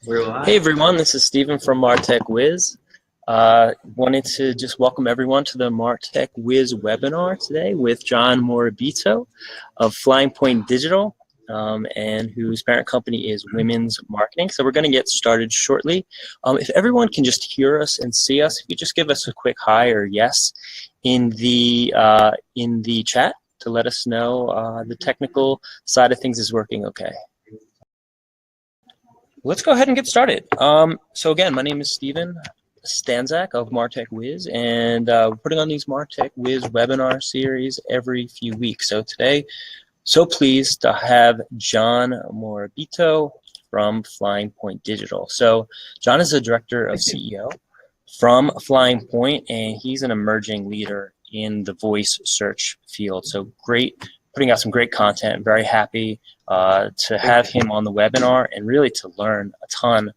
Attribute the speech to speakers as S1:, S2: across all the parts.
S1: We're live.
S2: Hey everyone, this is Steven from MarTech Wiz. Wanted to just welcome everyone to the MarTech Wiz webinar today with John Morabito of Flying Point Digital, and whose parent company is Women's Marketing. So we're going to get started shortly. If everyone can just hear us and see us, if you just give us a quick hi or yes in the chat to let us know the technical side of things is working okay. Let's go ahead and get started. So again, my name is Steven Stanzak of MarTech Wiz, and we're putting on these MarTech Wiz webinar series every few weeks. So today, so pleased to have John Morabito from Flying Point Digital. So John is the director of CEO from Flying Point, and he's an emerging leader in the voice search field. So great, putting out some great content. Very happy to have him on the webinar and really to learn a ton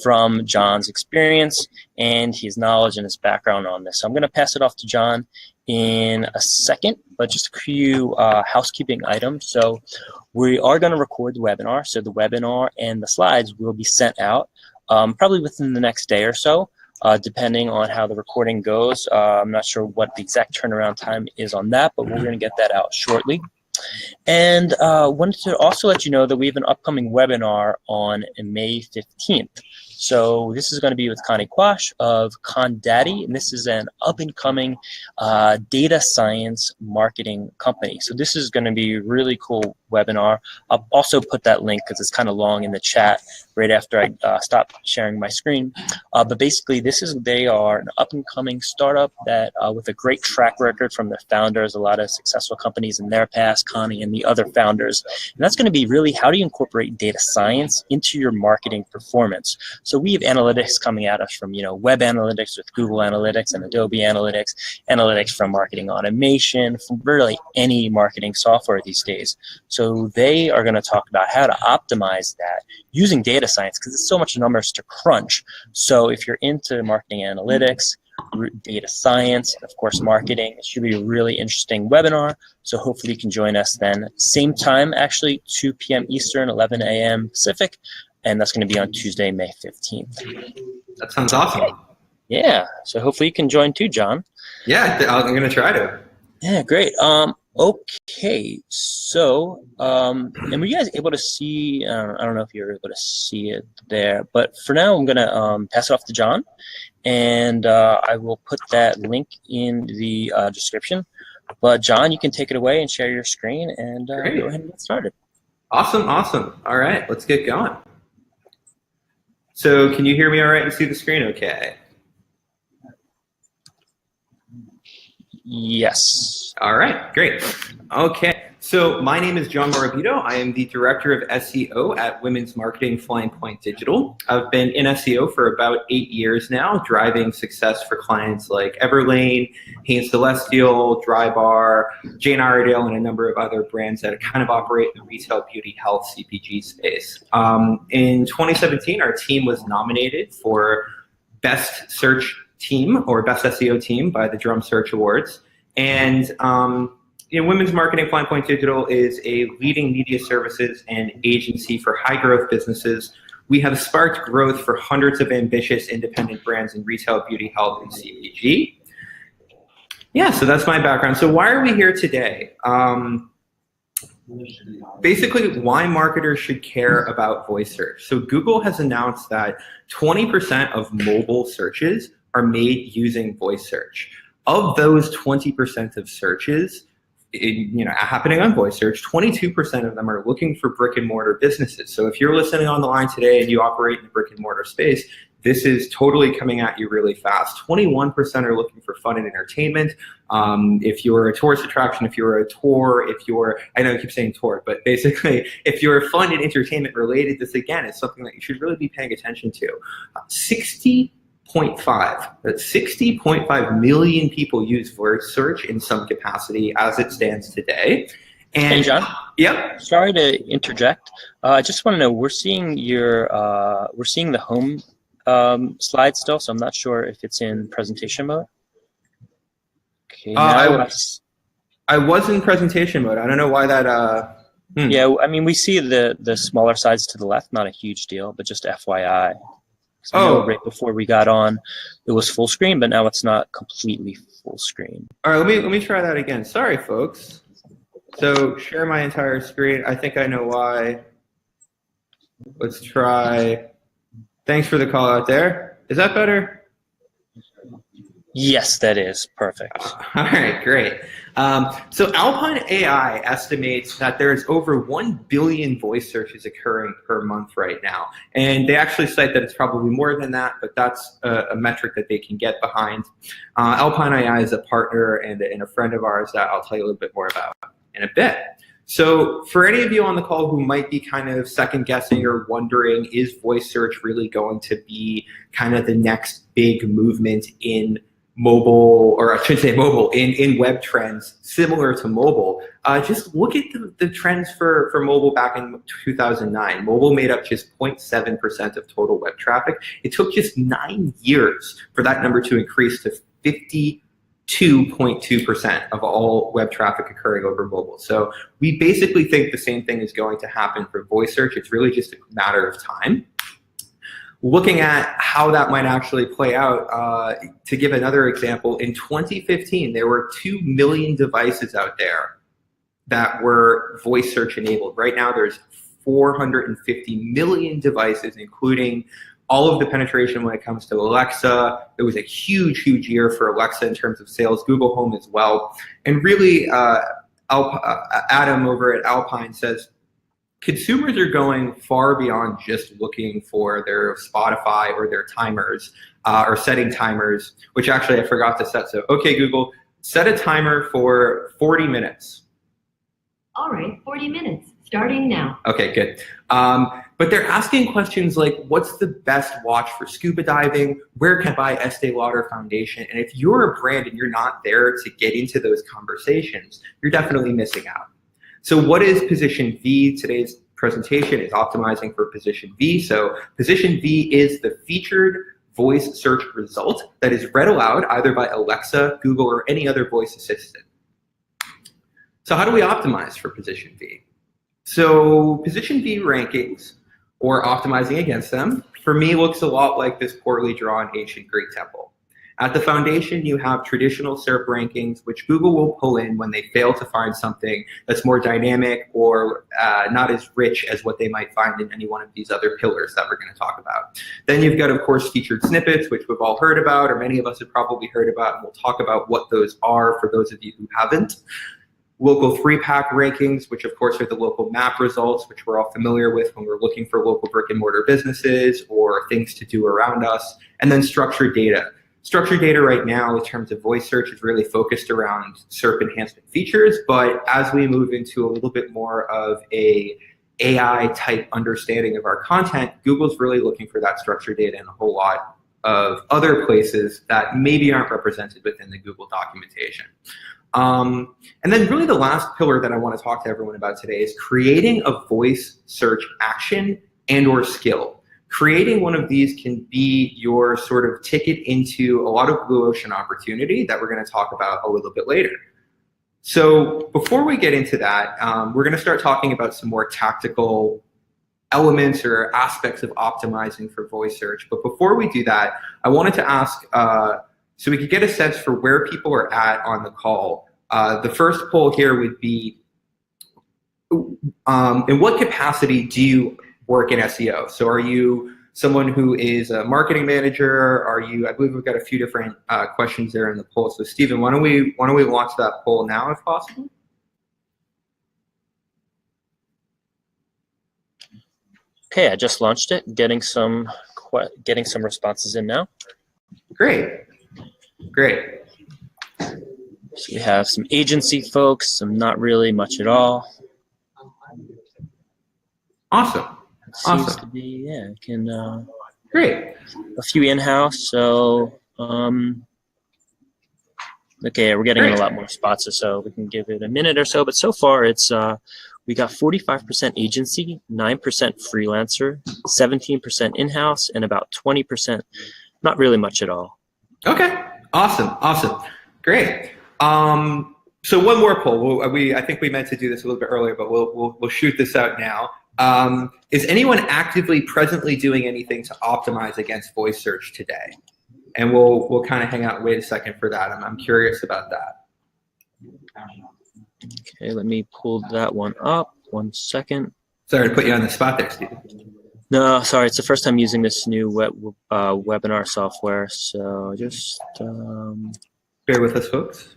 S2: from John's experience and his knowledge and his background on this. So I'm going to pass it off to John in a second, but just a few housekeeping items. So we are going to record the webinar. So the webinar and the slides will be sent out probably within the next day or so. Depending on how the recording goes. I'm not sure what the exact turnaround time is on that, but we're going to get that out shortly. And wanted to also let you know that we have an upcoming webinar on May 15th. So this is going to be with Connie Quash of Condaddy, and this is an up-and-coming data science marketing company. So this is going to be a really cool webinar. I'll also put that link because it's kind of long in the chat right after I stop sharing my screen. But basically, they are an up-and-coming startup that with a great track record from their founders, a lot of successful companies in their past, Connie and the other founders. And that's going to be really how do you incorporate data science into your marketing performance. So we have analytics coming at us from web analytics with Google Analytics and Adobe Analytics, analytics from marketing automation, from really any marketing software these days. So they are going to talk about how to optimize that using data science because it's so much numbers to crunch. So if you're into marketing analytics, data science, and of course marketing, it should be a really interesting webinar. So hopefully you can join us then. Same time, actually, 2 p.m. Eastern, 11 a.m. Pacific. And that's going to be on Tuesday, May 15th.
S1: That sounds awesome.
S2: Yeah, so hopefully you can join too, John.
S1: Yeah, I'm going to try to.
S2: Yeah, great. Okay, so, and were you guys able to see, I don't know if you're able to see it there, but for now I'm going to pass it off to John, and I will put that link in the description. But John, you can take it away and share your screen and go ahead and get started.
S1: Awesome. All right, let's get going. So can you hear me all right and see the screen okay?
S2: Yes.
S1: All right, great. Okay, so my name is John Morabito. I am the Director of SEO at Women's Marketing Flying Point Digital. I've been in SEO for about 8 years now, driving success for clients like Everlane, Hanes Celestial, Drybar, Jane Iredale, and a number of other brands that kind of operate in the retail, beauty, health, CPG space. In 2017, our team was nominated for Best Search Team or Best SEO Team by the Drum Search Awards. And Women's Marketing Flying Point Digital is a leading media services and agency for high growth businesses. We have sparked growth for hundreds of ambitious independent brands in retail, beauty, health, and CPG. Yeah, so that's my background. So why are we here today? Basically, why marketers should care about voice search. So Google has announced that 20% of mobile searches are made using voice search. Of those 20% of searches, happening on voice search, 22% of them are looking for brick and mortar businesses. So if you're listening on the line today and you operate in the brick and mortar space, this is totally coming at you really fast. 21% are looking for fun and entertainment. If you're a tourist attraction, if you're a tour, I know I keep saying tour, but basically, if you're fun and entertainment related, this again is something that you should really be paying attention to. 60.5 million people use voice search in some capacity as it stands today. And
S2: hey, John.
S1: Yep.
S2: Sorry to interject. I just want to know, we're seeing the home slide still, so I'm not sure if it's in presentation mode. Okay,
S1: I was in presentation mode. I don't know why that
S2: Yeah, I mean, we see the smaller size to the left, not a huge deal, but just FYI. So I know right before we got on, it was full screen, but now it's not completely full screen.
S1: All right, let me try that again. Sorry, folks. So share my entire screen. I think I know why. Let's try. Thanks for the call out there. Is that better?
S2: Yes, that is perfect.
S1: All right, great. So Alpine AI estimates that there's over 1 billion voice searches occurring per month right now. And they actually cite that it's probably more than that, but that's a metric that they can get behind. Alpine AI is a partner and a friend of ours that I'll tell you a little bit more about in a bit. So for any of you on the call who might be kind of second guessing or wondering, is voice search really going to be kind of the next big movement in mobile, or I should say mobile, in web trends similar to mobile? Just look at the trends for mobile back in 2009. Mobile made up just 0.7% of total web traffic. It took just 9 years for that number to increase to 52.2% of all web traffic occurring over mobile. So we basically think the same thing is going to happen for voice search. It's really just a matter of time. Looking at how that might actually play out, to give another example, in 2015, there were 2 million devices out there that were voice search enabled. Right now, there's 450 million devices, including all of the penetration when it comes to Alexa. It was a huge, huge year for Alexa in terms of sales, Google Home as well. And really, Adam over at Alpine says, consumers are going far beyond just looking for their Spotify or their timers, or setting timers, which actually I forgot to set. So, okay, Google, set a timer for 40 minutes.
S3: All right, 40 minutes, starting now.
S1: Okay, good. But they're asking questions like, what's the best watch for scuba diving? Where can I buy Estee Lauder foundation? And if you're a brand and you're not there to get into those conversations, you're definitely missing out. So what is Position V? Today's presentation is optimizing for Position V. So Position V is the featured voice search result that is read aloud either by Alexa, Google, or any other voice assistant. So how do we optimize for Position V? So Position V rankings, or optimizing against them, for me looks a lot like this poorly drawn ancient Greek temple. At the foundation, you have traditional SERP rankings, which Google will pull in when they fail to find something that's more dynamic or not as rich as what they might find in any one of these other pillars that we're going to talk about. Then you've got, of course, featured snippets, which we've all heard about, or many of us have probably heard about, and we'll talk about what those are for those of you who haven't. Local 3-pack rankings, which of course are the local map results, which we're all familiar with when we're looking for local brick and mortar businesses or things to do around us. And then structured data. Structured data right now in terms of voice search is really focused around SERP enhancement features, but as we move into a little bit more of a AI type understanding of our content, Google's really looking for that structured data in a whole lot of other places that maybe aren't represented within the Google documentation. And then really the last pillar that I want to talk to everyone about today is creating a voice search action and or skill. Creating one of these can be your sort of ticket into a lot of blue ocean opportunity that we're going to talk about a little bit later. So before we get into that, we're going to start talking about some more tactical elements or aspects of optimizing for voice search. But before we do that, I wanted to ask, so we could get a sense for where people are at on the call. The first poll here would be, in what capacity do you work in SEO? So are you someone who is a marketing manager? Are you, I believe we've got a few different questions there in the poll. So Stephen, why don't we launch that poll now if possible?
S2: Okay, I just launched it, getting some responses in now.
S1: Great.
S2: So we have some agency folks, some not really much at all.
S1: Awesome.
S2: Seems to be, yeah,
S1: Great.
S2: A few in-house, so okay, we're getting in a lot more spots, so we can give it a minute or so, but so far it's we got 45% agency, 9% freelancer, 17% in-house, and about 20% not really much at all.
S1: Okay, awesome, great. So one more poll. I think we meant to do this a little bit earlier, but we'll shoot this out now. Is anyone actively presently doing anything to optimize against voice search today? And we'll kind of hang out and wait a second for that. I'm curious about that.
S2: Okay, let me pull that one up. 1 second.
S1: Sorry to put you on the spot there, Steve.
S2: No, sorry, it's the first time using this new webinar software, so just
S1: Bear with us, folks.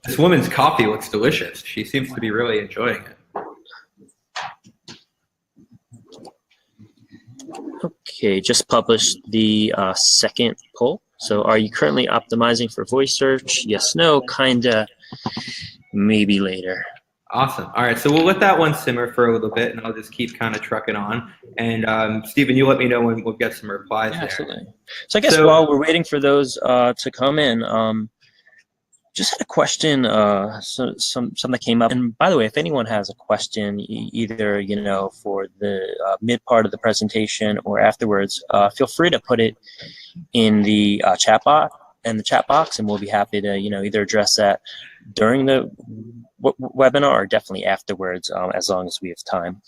S1: This woman's coffee looks delicious. She seems to be really enjoying it.
S2: Okay, just published the second poll. So are you currently optimizing for voice search? Yes, no, kinda, maybe later.
S1: Awesome. All right, so we'll let that one simmer for a little bit, and I'll just keep kind of trucking on. And Stephen, you let me know when we'll get some replies there.
S2: Absolutely. So I guess while we're waiting for those to come in, just had a question, something that came up. And by the way, if anyone has a question, either for the mid part of the presentation or afterwards, feel free to put it in the chat box and we'll be happy to either address that during the webinar or definitely afterwards, as long as we have time.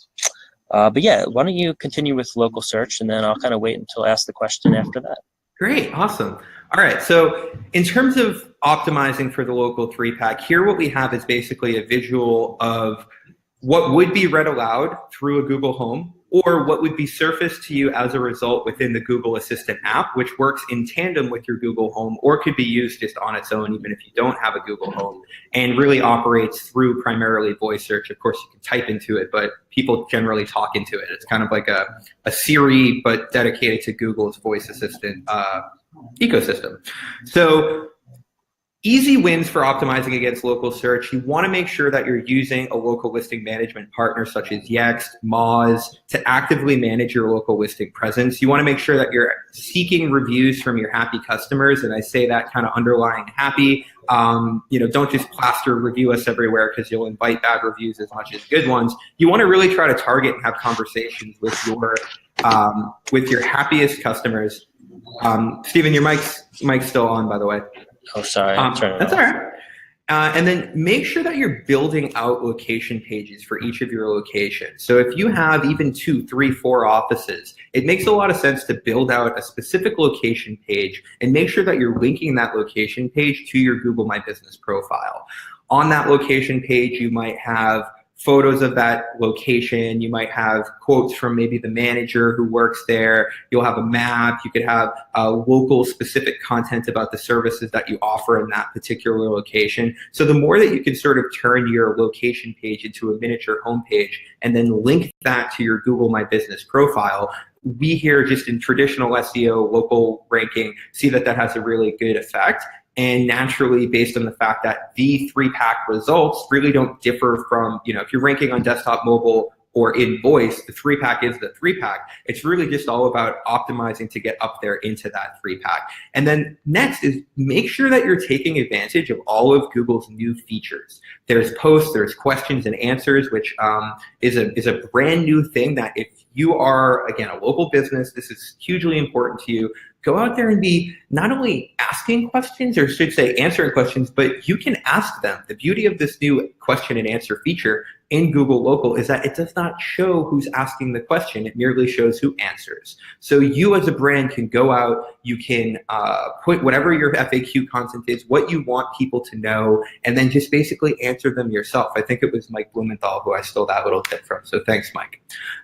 S2: But yeah, why don't you continue with local search, and then I'll kind of wait until I ask the question after that.
S1: Great, awesome. All right, so in terms of optimizing for the local 3-pack, here what we have is basically a visual of what would be read aloud through a Google Home, or what would be surfaced to you as a result within the Google Assistant app, which works in tandem with your Google Home, or could be used just on its own, even if you don't have a Google Home, and really operates through primarily voice search. Of course, you can type into it, but people generally talk into it. It's kind of like a Siri, but dedicated to Google's voice assistant ecosystem. So easy wins for optimizing against local search. You want to make sure that you're using a local listing management partner such as Yext, Moz to actively manage your local listing presence. You want to make sure that you're seeking reviews from your happy customers, and I say that kind of underlying happy. Don't just plaster review us everywhere, because you'll invite bad reviews as much as good ones. You want to really try to target and have conversations with your happiest customers. Stephen, your mic's still on, by the way.
S2: Oh, sorry.
S1: That's all right. And then make sure that you're building out location pages for each of your locations. So if you have even 2, 3, 4 offices, it makes a lot of sense to build out a specific location page and make sure that you're linking that location page to your Google My Business profile. On that location page, you might have photos of that location. You might have quotes from maybe the manager who works there. You'll have a map. You could have local specific content about the services that you offer in that particular location. So the more that you can sort of turn your location page into a miniature homepage and then link that to your Google My Business profile, we here just in traditional SEO, local ranking, see that that has a really good effect. And naturally, based on the fact that the 3-pack results really don't differ from, if you're ranking on desktop, mobile, or in voice, the 3-pack is the 3-pack. It's really just all about optimizing to get up there into that 3-pack. And then next is make sure that you're taking advantage of all of Google's new features. There's posts, there's questions and answers, which is a brand new thing that if you are, again, a local business, this is hugely important to you. Go out there and be not only asking questions, or should say answering questions, but you can ask them. The beauty of this new question and answer feature in Google Local is that it does not show who's asking the question. It merely shows who answers. So you as a brand can go out, you can put whatever your FAQ content is, what you want people to know, and then just basically answer them yourself. I think it was Mike Blumenthal who I stole that little tip from. So thanks, Mike.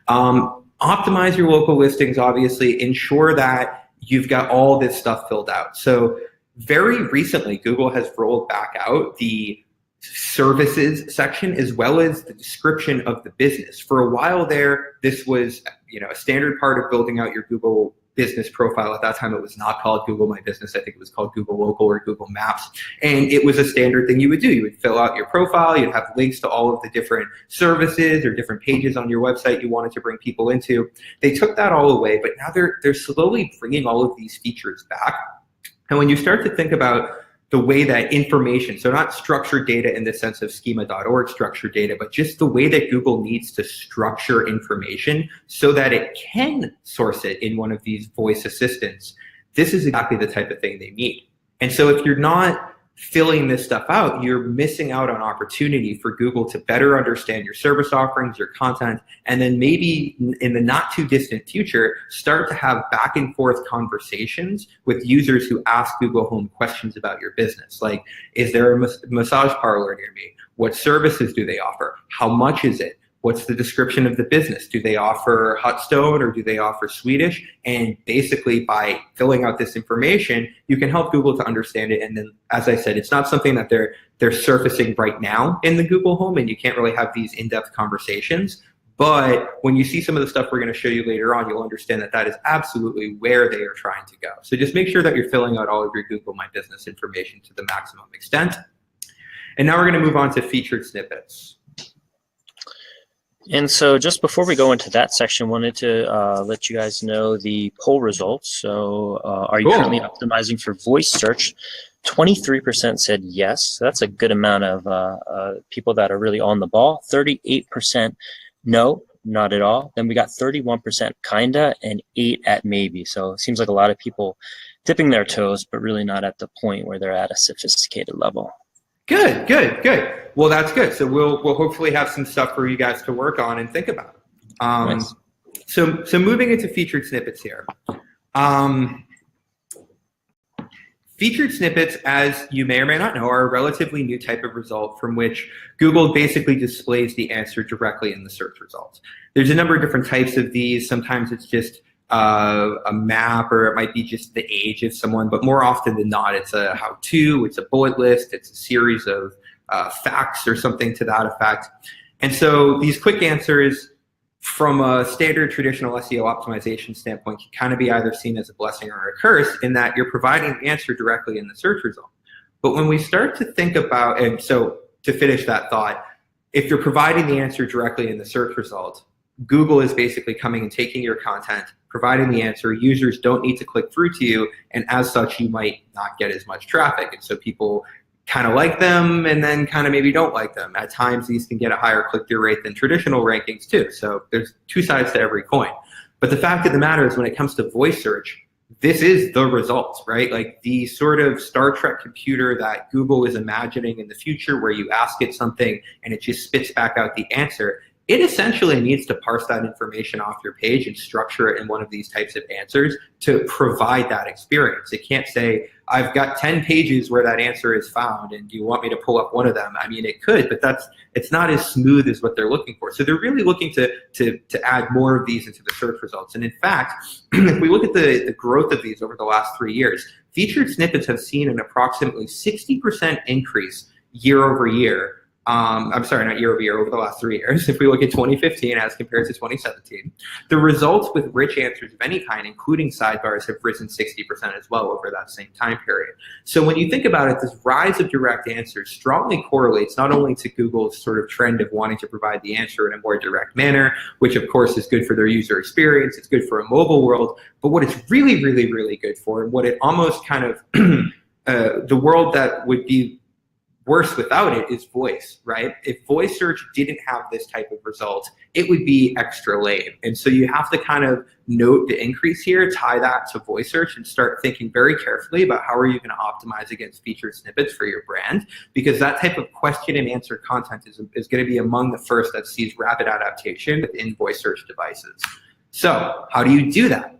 S1: Optimize your local listings, obviously. Ensure that you've got all this stuff filled out. So very recently, Google has rolled back out the services section as well as the description of the business. For a while there, this was a standard part of building out your Google business profile. At that time, it was not called Google My Business. I think it was called Google Local or Google Maps. And it was a standard thing you would do. You would fill out your profile. You'd have links to all of the different services or different pages on your website you wanted to bring people into. They took that all away, but now they're slowly bringing all of these features back. And when you start to think about the way that information, so not structured data in the sense of schema.org structured data, but just the way that Google needs to structure information so that it can source it in one of these voice assistants, this is exactly the type of thing they need. And so if you're not filling this stuff out, you're missing out on opportunity for Google to better understand your service offerings, your content, and then maybe in the not too distant future, start to have back and forth conversations with users who ask Google Home questions about your business. Like, is there a massage parlor near me? What services do they offer? How much is it? What's the description of the business? Do they offer hot stone or do they offer Swedish? And basically by filling out this information, you can help Google to understand it. And then, as I said, it's not something that they're surfacing right now in the Google Home, and you can't really have these in-depth conversations. But when you see some of the stuff we're going to show you later on, you'll understand that that is absolutely where they are trying to go. So just make sure that you're filling out all of your Google My Business information to the maximum extent. And now we're going to move on to featured snippets.
S2: And so just before we go into that section, wanted to let you guys know the poll results. So are you currently optimizing for voice search? 23% said yes. So that's a good amount of people that are really on the ball. 38% no, not at all. Then we got 31% kinda and 8 at maybe. So it seems like a lot of people dipping their toes, but really not at the point where they're at a sophisticated level.
S1: Good, good, good. Well, that's good. So we'll hopefully have some stuff for you guys to work on and think about.
S2: Nice.
S1: So moving into featured snippets here. Featured snippets, as you may or may not know, are a relatively new type of result from which Google basically displays the answer directly in the search results. There's a number of different types of these. Sometimes it's just a map, or it might be just the age of someone, but more often than not, it's a how-to, it's a bullet list, it's a series of facts or something to that effect. And so these quick answers from a standard traditional SEO optimization standpoint can kind of be either seen as a blessing or a curse, in that you're providing the answer directly in the search result. But when we start to think about, and so to finish that thought, if you're providing the answer directly in the search result, Google is basically coming and taking your content, providing the answer. Users don't need to click through to you, and as such, you might not get as much traffic. And so people kind of like them and then kind of maybe don't like them. At times, these can get a higher click-through rate than traditional rankings too. So there's two sides to every coin. But the fact of the matter is, when it comes to voice search, this is the results, right? Like the sort of Star Trek computer that Google is imagining in the future, where you ask it something and it just spits back out the answer. It essentially needs to parse that information off your page and structure it in one of these types of answers to provide that experience. It can't say, I've got 10 pages where that answer is found, and do you want me to pull up one of them? I mean, it could, but it's not as smooth as what they're looking for. So they're really looking to add more of these into the search results. And in fact, if we look at the growth of these over the last 3 years, featured snippets have seen an approximately 60% increase year over year. I'm sorry, not year over year, over the last 3 years. If we look at 2015 as compared to 2017, the results with rich answers of any kind, including sidebars, have risen 60% as well over that same time period. So when you think about it, this rise of direct answers strongly correlates not only to Google's sort of trend of wanting to provide the answer in a more direct manner, which of course is good for their user experience, it's good for a mobile world, but what it's really, really, really good for, and what it almost kind of, the world that would be worse without it, is voice, right? If voice search didn't have this type of result, it would be extra lame. And so you have to kind of note the increase here, tie that to voice search, and start thinking very carefully about how are you going to optimize against featured snippets for your brand, because that type of question and answer content is going to be among the first that sees rapid adaptation within voice search devices. So how do you do that?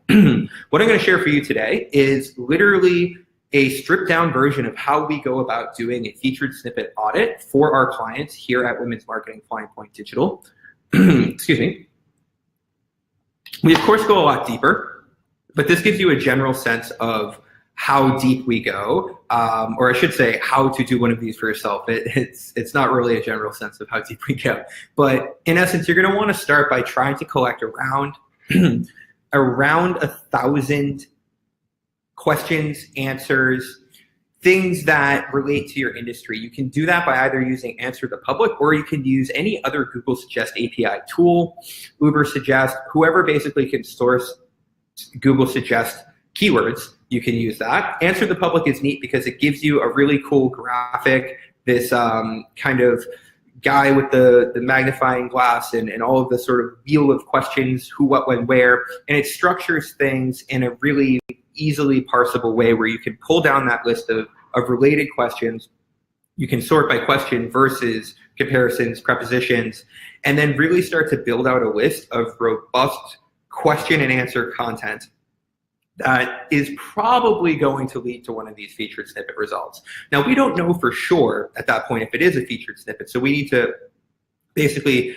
S1: What I'm going to share for you today is literally a stripped down version of how we go about doing a featured snippet audit for our clients here at Women's Marketing Flying Point Digital. Excuse me. We of course go a lot deeper, but this gives you a general sense of how deep we go, or I should say how to do one of these for yourself. It's not really a general sense of how deep we go, but in essence, you're going to want to start by trying to collect around 1,000 questions, answers, things that relate to your industry. You can do that by either using Answer the Public, or you can use any other Google Suggest API tool, Uber Suggest, whoever basically can source Google Suggest keywords, you can use that. Answer the Public is neat because it gives you a really cool graphic, this kind of guy with the magnifying glass and all of the sort of wheel of questions, who, what, when, where, and it structures things in a really easily parsable way where you can pull down that list of of related questions. You can sort by question, verses, comparisons, prepositions, and then really start to build out a list of robust question and answer content that is probably going to lead to one of these featured snippet results. Now, we don't know for sure at that point if it is a featured snippet, so we need to basically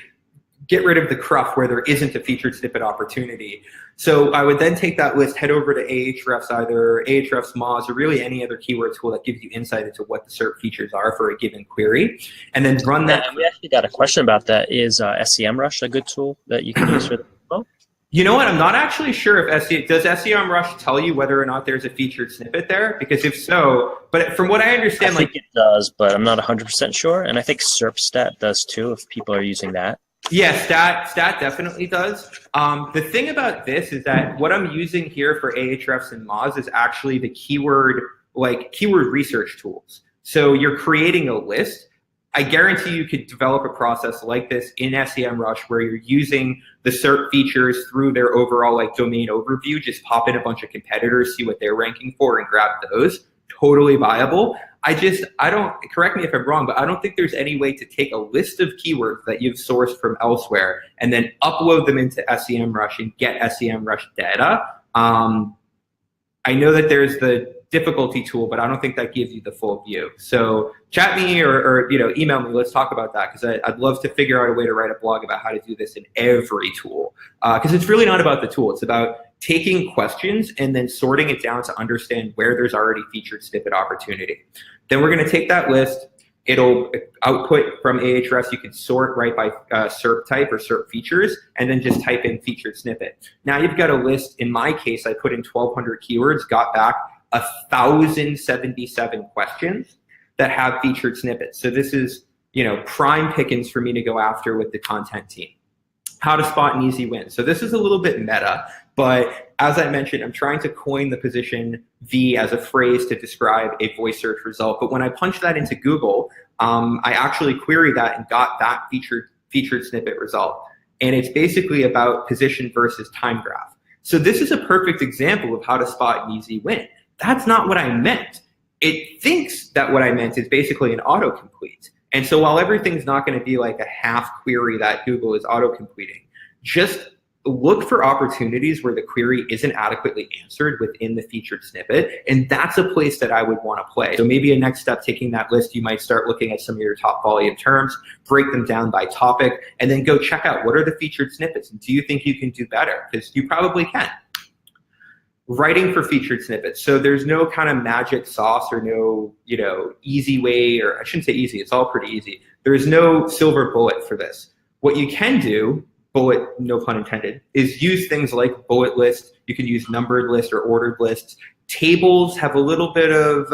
S1: get rid of the cruft where there isn't a featured snippet opportunity. So I would then take that list, head over to Ahrefs, either Ahrefs, Moz, or really any other keyword tool that gives you insight into what the SERP features are for a given query, and then run that.
S2: And we actually got a question about that. Is SEMrush a good tool that you can use for the flow?
S1: You know what? I'm not actually sure if does SEMrush tell you whether or not there's a featured snippet there? Because if so, but from what I understand,
S2: I think it does, but I'm not 100% sure. And I think SERPstat does too, if people are using that.
S1: Yeah, stat definitely does. The thing about this is that what I'm using here for Ahrefs and Moz is actually the keyword research tools. So you're creating a list. I guarantee you could develop a process like this in SEMrush where you're using the SERP features through their overall domain overview, just pop in a bunch of competitors, see what they're ranking for, and grab those. Totally viable. I don't, correct me if I'm wrong, but I don't think there's any way to take a list of keywords that you've sourced from elsewhere and then upload them into SEMrush and get SEMrush data. I know that there's the difficulty tool, but I don't think that gives you the full view. So chat me or email me. Let's talk about that, because I'd love to figure out a way to write a blog about how to do this in every tool. Because it's really not about the tool. It's about taking questions and then sorting it down to understand where there's already featured snippet opportunity. Then we're going to take that list. It'll output from Ahrefs. You can sort right by SERP type or SERP features, and then just type in featured snippet. Now you've got a list. In my case, I put in 1,200 keywords, got back 1,077 questions that have featured snippets. So this is, prime pickings for me to go after with the content team. How to spot an easy win. So this is a little bit meta, but as I mentioned, I'm trying to coin the position V as a phrase to describe a voice search result. But when I punched that into Google, I actually queried that and got that featured snippet result. And it's basically about position versus time graph. So this is a perfect example of how to spot an easy win. That's not what I meant. It thinks that what I meant is basically an autocomplete. And so while everything's not going to be like a half query that Google is auto-completing, just look for opportunities where the query isn't adequately answered within the featured snippet. And that's a place that I would want to play. So maybe a next step, taking that list, you might start looking at some of your top volume terms, break them down by topic, and then go check out what are the featured snippets. And do you think you can do better? Because you probably can. Writing for featured snippets. So there's no kind of magic sauce or no, easy way, or I shouldn't say easy, it's all pretty easy. There's no silver bullet for this. What you can do, bullet, no pun intended, is use things like bullet lists. You can use numbered lists or ordered lists. Tables have a little bit of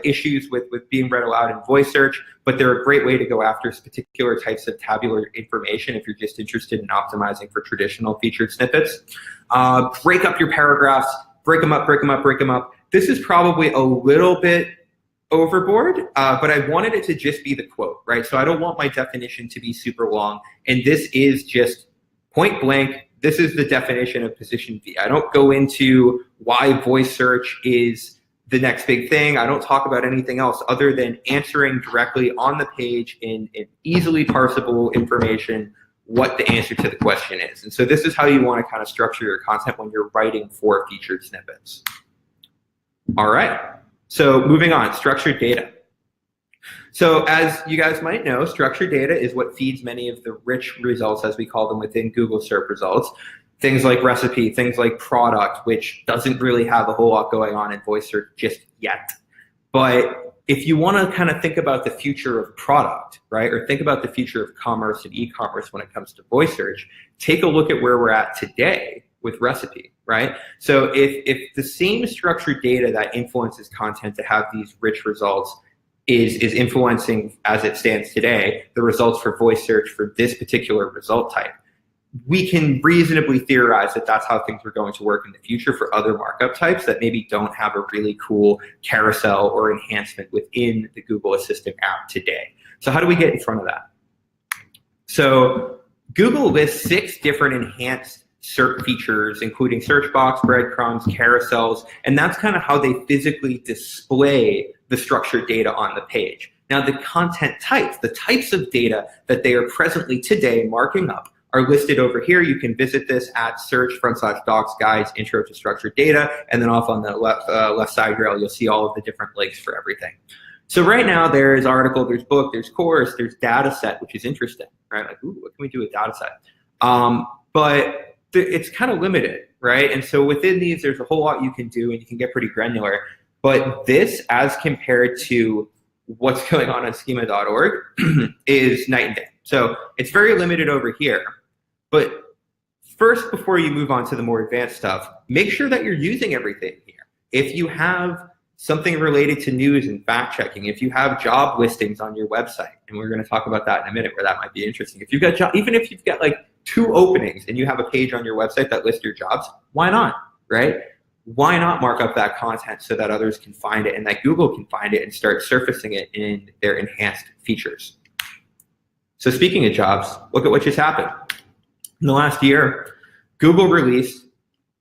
S1: issues with being read aloud in voice search, but they're a great way to go after particular types of tabular information if you're just interested in optimizing for traditional featured snippets. Break up your paragraphs, break them up, break them up, break them up. This is probably a little bit overboard, but I wanted it to just be the quote, right? So I don't want my definition to be super long, and this is just point blank. This is the definition of position V. I don't go into why voice search is the next big thing. I don't talk about anything else other than answering directly on the page in easily parsable information what the answer to the question is. And so this is how you want to kind of structure your content when you're writing for featured snippets. All right, so moving on, structured data. So as you guys might know, structured data is what feeds many of the rich results, as we call them, within Google SERP results. Things like recipe, things like product, which doesn't really have a whole lot going on in voice search just yet. But if you want to kind of think about the future of product, right, or think about the future of commerce and e-commerce when it comes to voice search, take a look at where we're at today with recipe, right? So if the same structured data that influences content to have these rich results is influencing, as it stands today, the results for voice search for this particular result type, we can reasonably theorize that that's how things are going to work in the future for other markup types that maybe don't have a really cool carousel or enhancement within the Google Assistant app today. So how do we get in front of that? So Google lists 6 different enhanced SERP features, including search box, breadcrumbs, carousels, and that's kind of how they physically display the structured data on the page. Now, the content types, the types of data that they are presently today marking up are listed over here. You can visit this at search/docs guides intro to structured data, and then off on the left side rail, you'll see all of the different links for everything. So right now there's article, there's book, there's course, there's data set, which is interesting, right? Like, ooh, what can we do with data set? But it's kind of limited, right? And so within these, there's a whole lot you can do, and you can get pretty granular. But this, as compared to what's going on schema.org, is night and day. So it's very limited over here. But first, before you move on to the more advanced stuff, make sure that you're using everything here. If you have something related to news and fact checking, if you have job listings on your website, and we're going to talk about that in a minute where that might be interesting. If you've got even if you've got like 2 openings and you have a page on your website that lists your jobs, why not, right? Why not mark up that content so that others can find it and that Google can find it and start surfacing it in their enhanced features? So speaking of jobs, look at what just happened. In the last year, Google released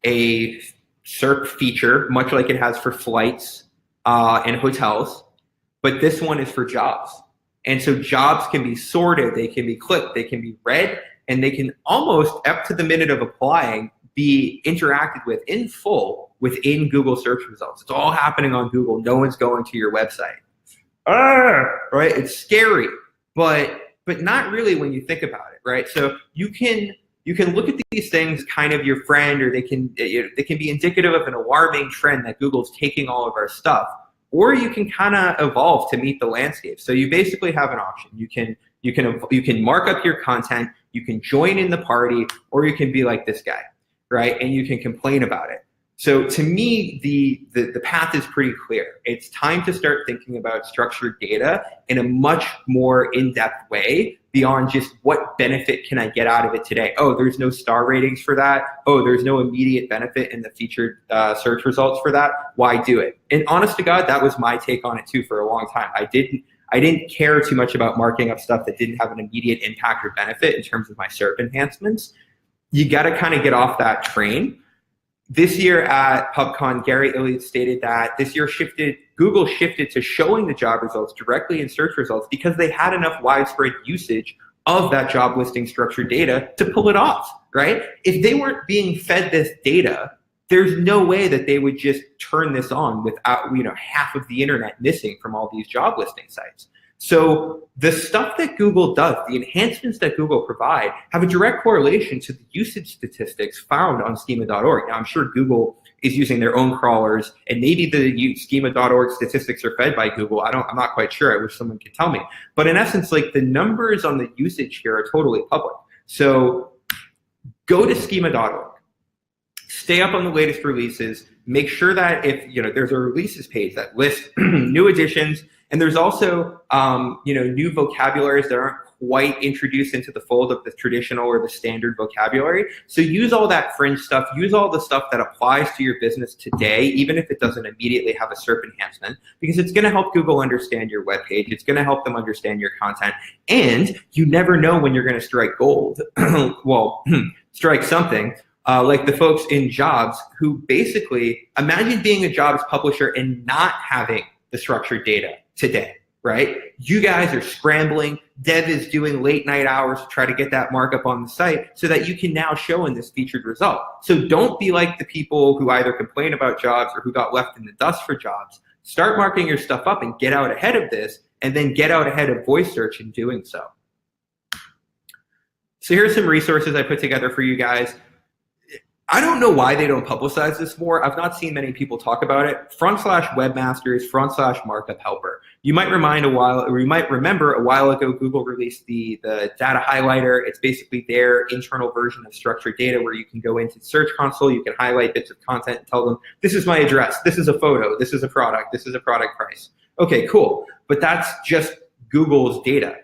S1: a SERP feature, much like it has for flights and hotels, but this one is for jobs. And so jobs can be sorted, they can be clicked, they can be read, and they can almost, up to the minute of applying, be interacted with in full within Google search results. It's all happening on Google. No one's going to your website. Right? It's scary, but not really when you think about it, right? So you can look at these things kind of your friend, or they can be indicative of an alarming trend that Google's taking all of our stuff, or you can kind of evolve to meet the landscape. So you basically have an option. You can mark up your content, you can join in the party, or you can be like this guy, right? And you can complain about it. So to me, the path is pretty clear. It's time to start thinking about structured data in a much more in-depth way beyond just what benefit can I get out of it today. Oh, there's no star ratings for that. Oh, there's no immediate benefit in the featured search results for that. Why do it? And honest to God, that was my take on it too for a long time. I didn't care too much about marking up stuff that didn't have an immediate impact or benefit in terms of my SERP enhancements. You got to kind of get off that train. This year at PubCon, Gary Elliott stated that this year Google shifted to showing the job results directly in search results because they had enough widespread usage of that job listing structured data to pull it off, right? If they weren't being fed this data, there's no way that they would just turn this on without, half of the internet missing from all these job listing sites. So the stuff that Google does, the enhancements that Google provide, have a direct correlation to the usage statistics found on schema.org. Now, I'm sure Google is using their own crawlers, and maybe the schema.org statistics are fed by Google. I'm not quite sure. I wish someone could tell me. But in essence, like, the numbers on the usage here are totally public. So go to schema.org. Stay up on the latest releases. Make sure that if there's a releases page that lists new additions, and there's also new vocabularies that aren't quite introduced into the fold of the traditional or the standard vocabulary. So use all that fringe stuff. Use all the stuff that applies to your business today, even if it doesn't immediately have a SERP enhancement, because it's going to help Google understand your web page. It's going to help them understand your content. And you never know when you're going to strike gold. Well, strike something. Like the folks in jobs who basically, imagine being a jobs publisher and not having the structured data today, right? You guys are scrambling. Dev is doing late night hours to try to get that markup on the site so that you can now show in this featured result. So don't be like the people who either complain about jobs or who got left in the dust for jobs. Start marking your stuff up and get out ahead of this, and then get out ahead of voice search in doing so. So here's some resources I put together for you guys. I don't know why they don't publicize this more. I've not seen many people talk about it. /webmasters, /markup helper. You might remember a while ago, Google released the data highlighter. It's basically their internal version of structured data where you can go into Search Console, you can highlight bits of content and tell them, this is my address, this is a photo, this is a product, this is a product price. Okay, cool. But that's just Google's data.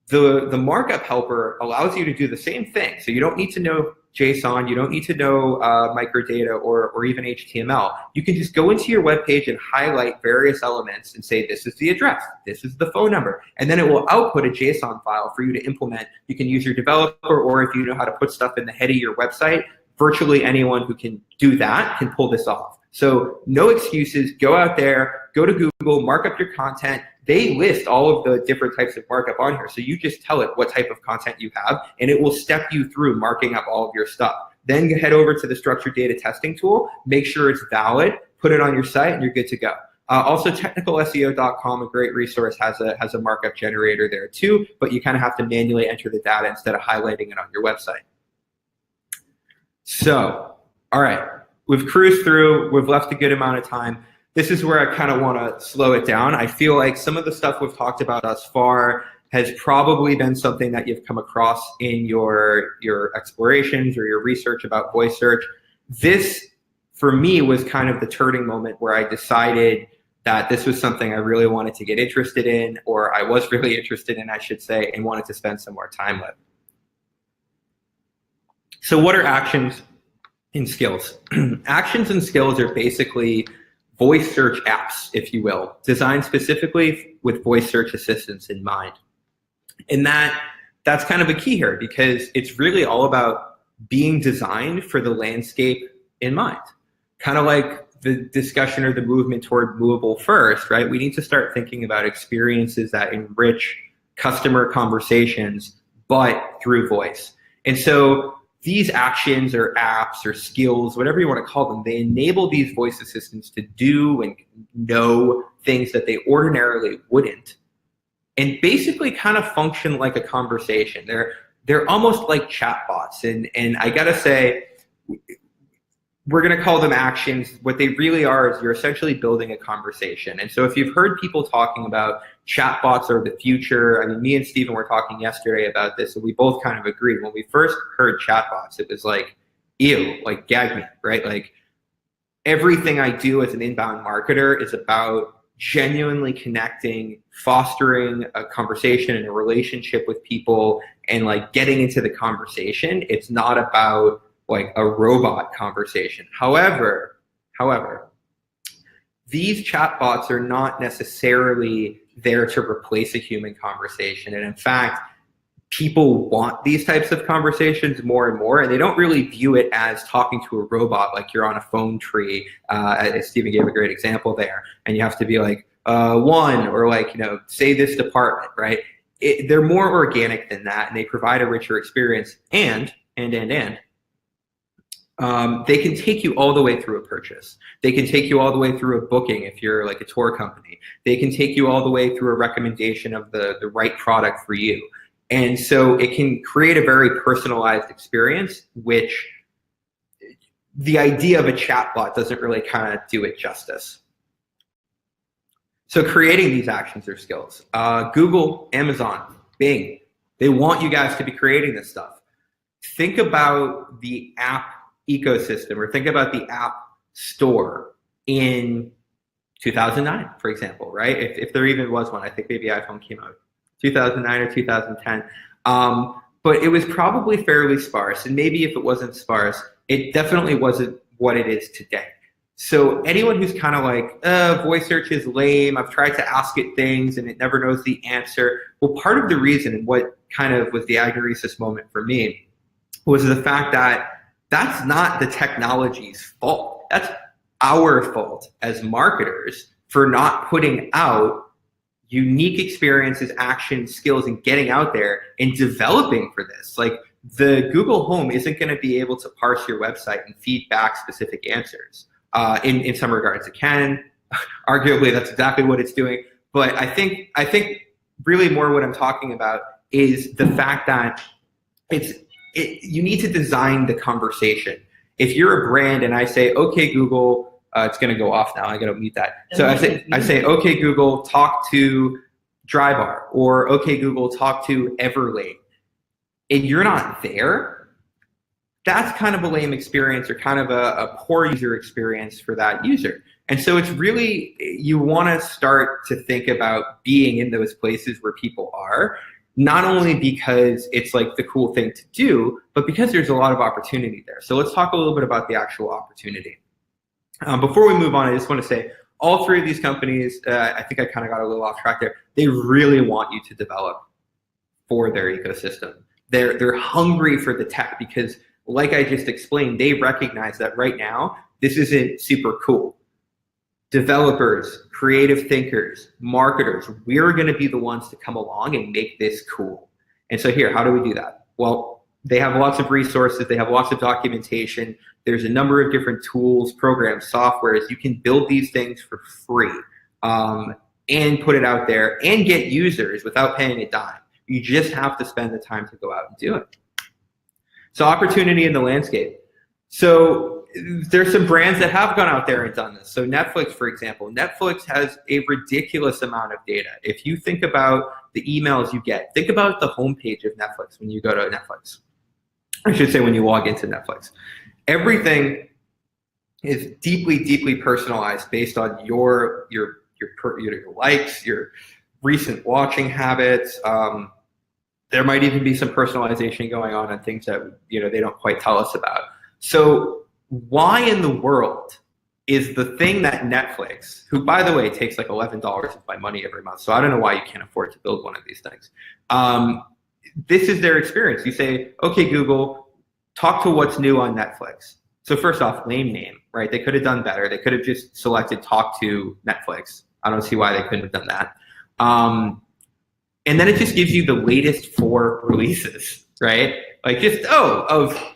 S1: The markup helper allows you to do the same thing. So you don't need to know JSON, you don't need to know microdata or even HTML. You can just go into your web page and highlight various elements and say, this is the address, this is the phone number, and then it will output a JSON file for you to implement. You can use your developer, or if you know how to put stuff in the head of your website, virtually anyone who can do that can pull this off. So no excuses. Go out there, go to Google, mark up your content. They list all of the different types of markup on here. So you just tell it what type of content you have, and it will step you through marking up all of your stuff. Then head over to the structured data testing tool, make sure it's valid, put it on your site, and you're good to go. Also, technicalseo.com, a great resource, has a markup generator there too, but you kind of have to manually enter the data instead of highlighting it on your website. So, all right, we've cruised through, we've left a good amount of time. This is where I kind of want to slow it down. I feel like some of the stuff we've talked about thus far has probably been something that you've come across in your explorations or your research about voice search. This, for me, was kind of the turning moment where I decided that this was something I really wanted to get interested in, or I was really interested in, I should say, and wanted to spend some more time with. So what are actions and skills? Actions and skills are basically voice search apps, if you will, designed specifically with voice search assistance in mind. And that's kind of a key here, because it's really all about being designed for the landscape in mind. Kind of like the discussion or the movement toward movable first, right? We need to start thinking about experiences that enrich customer conversations, but through voice. And so these actions or apps or skills, whatever you want to call them, they enable these voice assistants to do and know things that they ordinarily wouldn't, and basically kind of function like a conversation. They're almost like chatbots. And I gotta say, we're gonna call them actions. What they really are is you're essentially building a conversation. And so if you've heard people talking about chatbots are the future, I mean, me and Steven were talking yesterday about this, and we both kind of agreed. When we first heard chatbots, it was like, ew, like gag me, right? Like everything I do as an inbound marketer is about genuinely connecting, fostering a conversation and a relationship with people, and like getting into the conversation. It's not about like a robot conversation. However, these chatbots are not necessarily there to replace a human conversation. And in fact, people want these types of conversations more and more, and they don't really view it as talking to a robot like you're on a phone tree. As Steven gave a great example there, and you have to be like, one, or like, you know, say this department, right? They're more organic than that, and they provide a richer experience, and they can take you all the way through a purchase. They can take you all the way through a booking if you're like a tour company. They can take you all the way through a recommendation of the right product for you. And so it can create a very personalized experience, which the idea of a chatbot doesn't really kind of do it justice. So creating these actions or skills, Google, Amazon, Bing, they want you guys to be creating this stuff. Think about the app ecosystem, or think about the app store in 2009, for example, right? If there even was one, I think maybe iPhone came out 2009 or 2010. But it was probably fairly sparse, and maybe if it wasn't sparse, it definitely wasn't what it is today. So anyone who's kind of like, voice search is lame, I've tried to ask it things and it never knows the answer. Well, part of the reason, and what kind of was the agnoresis moment for me, was the fact that that's not the technology's fault. That's our fault as marketers for not putting out unique experiences, actions, skills, and getting out there and developing for this. Like, the Google Home isn't going to be able to parse your website and feed back specific answers. In some regards, it can. Arguably, that's exactly what it's doing. But I think really more what I'm talking about is the fact that you need to design the conversation. If you're a brand and I say, okay, Google, it's going to go off now. I got to mute that. So I say, okay, Google, talk to Drybar, or okay, Google, talk to Everlane, and you're not there, that's kind of a lame experience, or kind of a poor user experience for that user. And so it's really, you want to start to think about being in those places where people are, not only because it's like the cool thing to do, but because there's a lot of opportunity there. So let's talk a little bit about the actual opportunity. Before we move on, I just want to say all three of these companies, I think I kind of got a little off track there, they really want you to develop for their ecosystem. They're hungry for the tech, because like I just explained, they recognize that right now, this isn't super cool. Developers, creative thinkers, marketers, we're going to be the ones to come along and make this cool. And so here, how do we do that? Well, they have lots of resources. They have lots of documentation. There's a number of different tools, programs, softwares. You can build these things for free and put it out there and get users without paying a dime. You just have to spend the time to go out and do it. So opportunity in the landscape. So there's some brands that have gone out there and done this. So Netflix, for example, Netflix has a ridiculous amount of data. If you think about the emails you get, think about the homepage of Netflix when you go to Netflix. I should say when you log into Netflix. Everything is deeply, deeply personalized based on your likes, your recent watching habits. There might even be some personalization going on things that they don't quite tell us about. So why in the world is the thing that Netflix, who by the way takes like $11 of my money every month, so I don't know why you can't afford to build one of these things. This is their experience. You say, okay, Google, talk to what's new on Netflix. So first off, lame name, right? They could have done better. They could have just selected talk to Netflix. I don't see why they couldn't have done that. And then it just gives you the latest 4 releases, right? Like just, of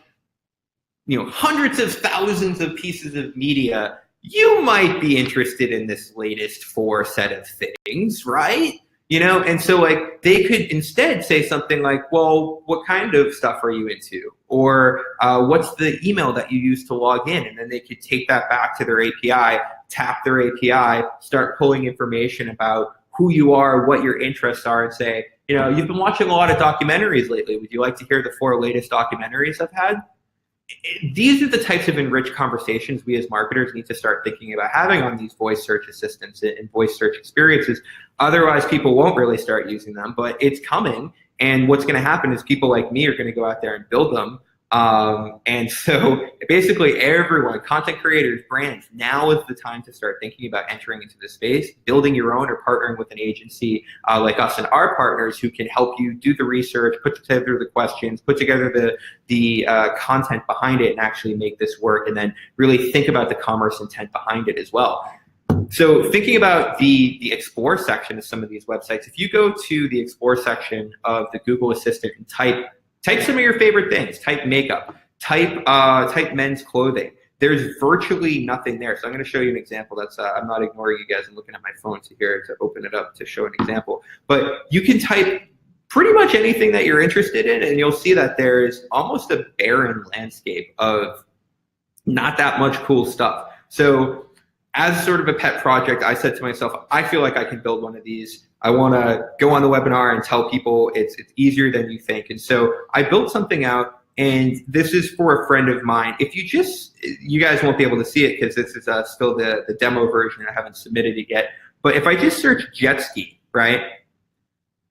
S1: hundreds of thousands of pieces of media, you might be interested in this latest 4 set of things, right? And so like they could instead say something like, well, what kind of stuff are you into? Or what's the email that you use to log in? And then they could take that back to their API, tap their API, start pulling information about who you are, what your interests are, and say, you've been watching a lot of documentaries lately. Would you like to hear the 4 latest documentaries I've had? These are the types of enriched conversations we as marketers need to start thinking about having on these voice search assistants and voice search experiences. Otherwise, people won't really start using them, but it's coming. And what's going to happen is people like me are going to go out there and build them. And so basically everyone, content creators, brands, now is the time to start thinking about entering into this space, building your own or partnering with an agency like us and our partners who can help you do the research, put together the questions, put together the content behind it and actually make this work, and then really think about the commerce intent behind it as well. So thinking about the Explore section of some of these websites, if you go to the Explore section of the Google Assistant and type some of your favorite things, type makeup, type men's clothing, there's virtually nothing there. So I'm going to show you an example. That's I'm not ignoring you guys. I'm looking at my phone to open it up to show an example. But you can type pretty much anything that you're interested in, and you'll see that there's almost a barren landscape of not that much cool stuff. So as sort of a pet project, I said to myself, I feel like I can build one of these. I want to go on the webinar and tell people it's easier than you think. And so I built something out, and this is for a friend of mine. If you guys won't be able to see it because this is still the demo version. I haven't submitted it yet. But if I just search jet ski, right?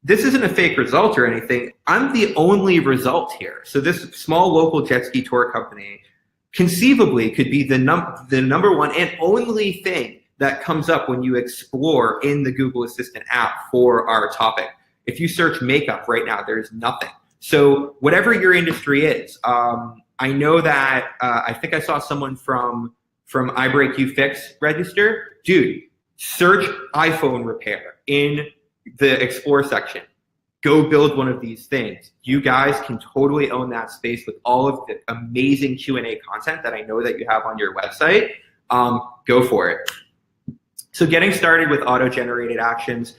S1: This isn't a fake result or anything. I'm the only result here. So this small local jet ski tour company conceivably could be the number one and only thing that comes up when you explore in the Google Assistant app for our topic. If you search makeup right now, there's nothing. So whatever your industry is, I know that I think I saw someone from iBreakUFix register. Dude, search iPhone repair in the Explore section. Go build one of these things. You guys can totally own that space with all of the amazing Q&A content that I know that you have on your website. Go for it. So getting started with auto-generated actions.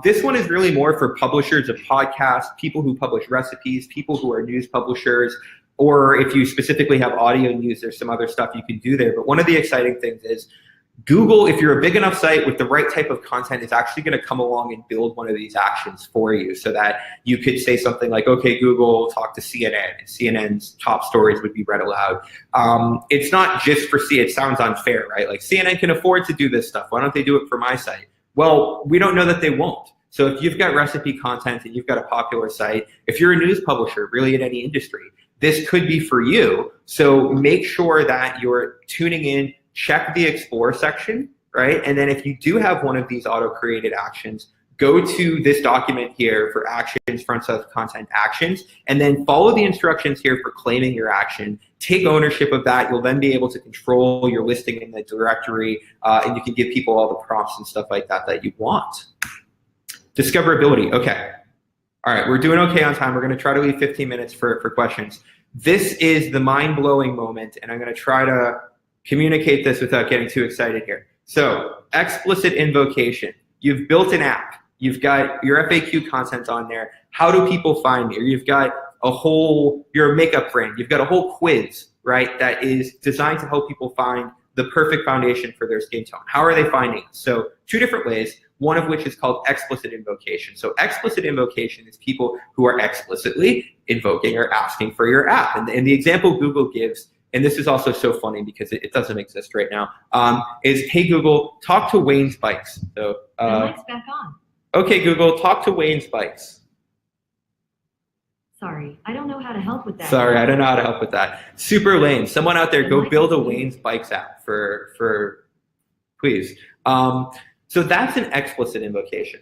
S1: This one is really more for publishers of podcasts, people who publish recipes, people who are news publishers, or if you specifically have audio news, there's some other stuff you can do there. But one of the exciting things is Google, if you're a big enough site with the right type of content, is actually going to come along and build one of these actions for you so that you could say something like, okay, Google, talk to CNN, and CNN's top stories would be read aloud. It's not just for it sounds unfair, right? Like CNN can afford to do this stuff. Why don't they do it for my site? Well, we don't know that they won't. So if you've got recipe content and you've got a popular site, if you're a news publisher, really in any industry, this could be for you. So make sure that you're tuning in, check the Explore section, right? And then if you do have one of these auto-created actions, go to this document here for actions, front side content actions, and then follow the instructions here for claiming your action. Take ownership of that. You'll then be able to control your listing in the directory, and you can give people all the prompts and stuff like that that you want. Discoverability, okay. All right, we're doing okay on time. We're gonna try to leave 15 minutes for questions. This is the mind-blowing moment, and I'm gonna try to communicate this without getting too excited here. So, explicit invocation. You've built an app. You've got your FAQ content on there. How do people find you? You've got you're a makeup brand. You've got a whole quiz, right, that is designed to help people find the perfect foundation for their skin tone. How are they finding it? So 2 different ways, one of which is called explicit invocation. So explicit invocation is people who are explicitly invoking or asking for your app. And the example Google gives, and this is also so funny because it doesn't exist right now, is, hey Google, talk to Wayne's Bikes. So,
S3: the mic's back on.
S1: okay Google, talk to Wayne's Bikes.
S3: Sorry, I don't know how to help with that.
S1: Sorry, I don't know how to help with that. Super lame. Someone out there, go build a Wayne's Bikes app for please. So that's an explicit invocation.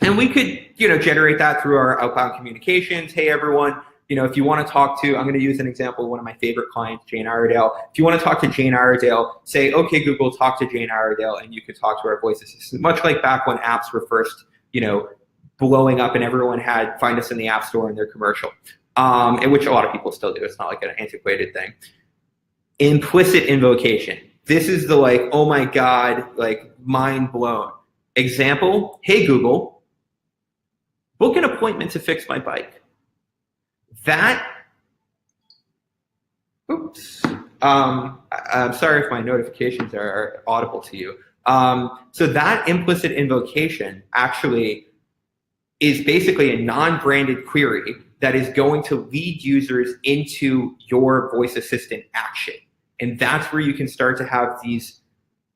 S1: And we could, generate that through our outbound communications. Hey everyone, if you want to talk to, I'm going to use an example of one of my favorite clients, Jane Iredale. If you want to talk to Jane Iredale, say, okay, Google, talk to Jane Iredale, and you could talk to our voice assistant, much like back when apps were first, blowing up and everyone had find us in the app store in their commercial, and which a lot of people still do. It's not like an antiquated thing. Implicit invocation. This is the oh my God, mind blown. Example, hey Google, book an appointment to fix my bike. I'm sorry if my notifications are audible to you. So that implicit invocation actually is basically a non-branded query that is going to lead users into your voice assistant action. And that's where you can start to have these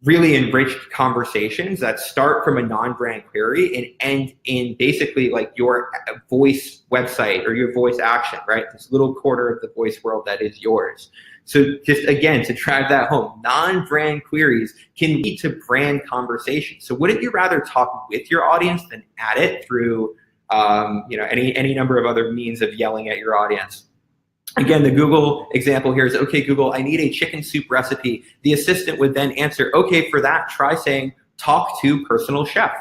S1: really enriched conversations that start from a non-brand query and end in basically your voice website or your voice action, right? This little quarter of the voice world that is yours. So just again, to drive that home, non-brand queries can lead to brand conversations. So wouldn't you rather talk with your audience than at it through any number of other means of yelling at your audience? Again, the Google example here is, okay, Google, I need a chicken soup recipe. The assistant would then answer, okay, for that, try saying, talk to personal chef,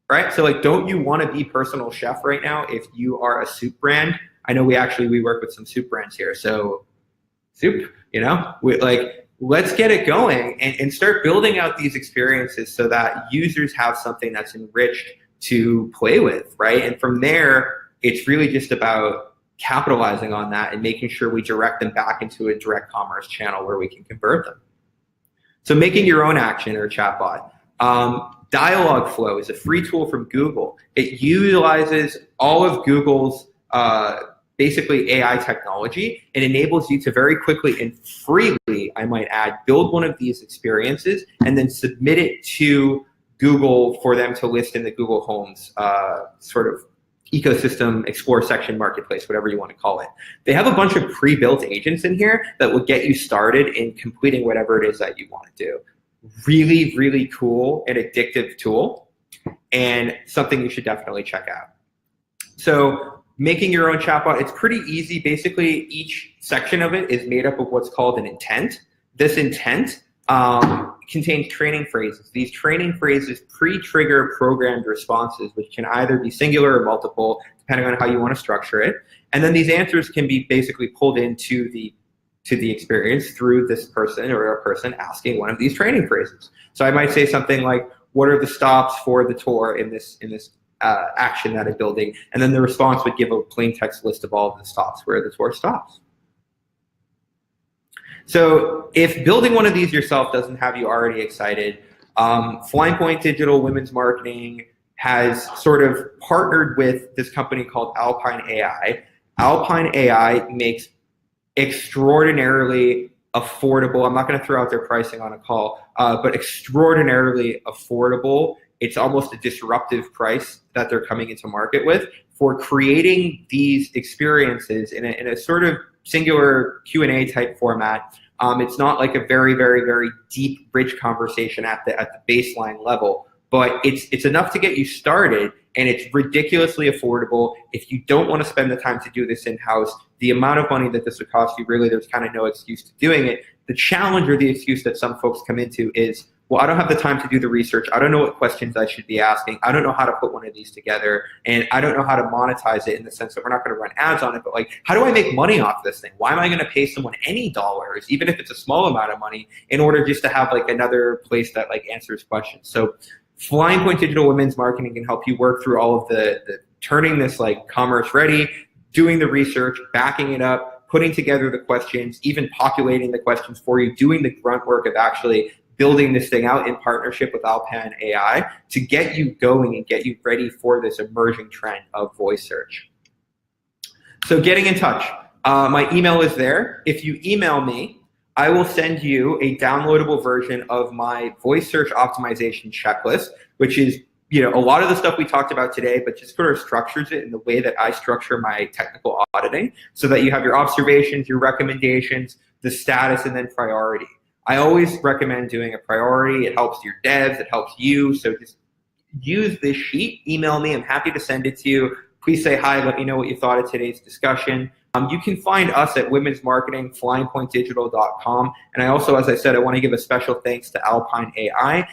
S1: right? So don't you want to be personal chef right now if you are a soup brand? I know we work with some soup brands here. So soup, let's get it going and start building out these experiences so that users have something that's enriched to play with, right? And from there, it's really just about capitalizing on that and making sure we direct them back into a direct commerce channel where we can convert them. So making your own action or chatbot. Dialogflow is a free tool from Google. It utilizes all of Google's basically AI technology and enables you to very quickly and freely, I might add, build one of these experiences and then submit it to Google for them to list in the Google Homes sort of ecosystem, explore section, marketplace, whatever you want to call it. They have a bunch of pre-built agents in here that will get you started in completing whatever it is that you want to do. Really, really cool and addictive tool and something you should definitely check out. So making your own chatbot, it's pretty easy. Basically, each section of it is made up of what's called an intent. This intent contains training phrases. These training phrases pre-trigger programmed responses, which can either be singular or multiple, depending on how you want to structure it. And then these answers can be basically pulled into the experience through this person or a person asking one of these training phrases. So I might say something like, what are the stops for the tour in this action that I'm building? And then the response would give a plain text list of all of the stops where the tour stops. So if building one of these yourself doesn't have you already excited, Flying Point Digital Women's Marketing has sort of partnered with this company called Alpine AI. Alpine AI makes extraordinarily affordable, I'm not going to throw out their pricing on a call, but extraordinarily affordable. It's almost a disruptive price that they're coming into market with for creating these experiences in a sort of singular Q&A type format. It's not like a very, very, very deep, rich conversation at the baseline level, but it's enough to get you started, and it's ridiculously affordable. If you don't want to spend the time to do this in-house, the amount of money that this would cost you, really, there's kind of no excuse to doing it. The challenge or the excuse that some folks come into is, well, I don't have the time to do the research. I don't know what questions I should be asking. I don't know how to put one of these together. And I don't know how to monetize it in the sense that we're not going to run ads on it. But like, how do I make money off this thing? Why am I going to pay someone any dollars, even if it's a small amount of money, in order just to have like another place that like answers questions? So Flying Point Digital Women's Marketing can help you work through all of the turning this like commerce ready, doing the research, backing it up, putting together the questions, even populating the questions for you, doing the grunt work of actually building this thing out in partnership with Alpan AI to get you going and get you ready for this emerging trend of voice search. So getting in touch. My email is there. If you email me, I will send you a downloadable version of my voice search optimization checklist, which is a lot of the stuff we talked about today, but just sort of structures it in the way that I structure my technical auditing, so that you have your observations, your recommendations, the status, and then priority. I always recommend doing a priority. It helps your devs, it helps you. So just use this sheet, email me. I'm happy to send it to you. Please say hi, let me know what you thought of today's discussion. You can find us at Women's Marketing, flyingpointdigital.com. And I also, as I said, I want to give a special thanks to Alpine AI.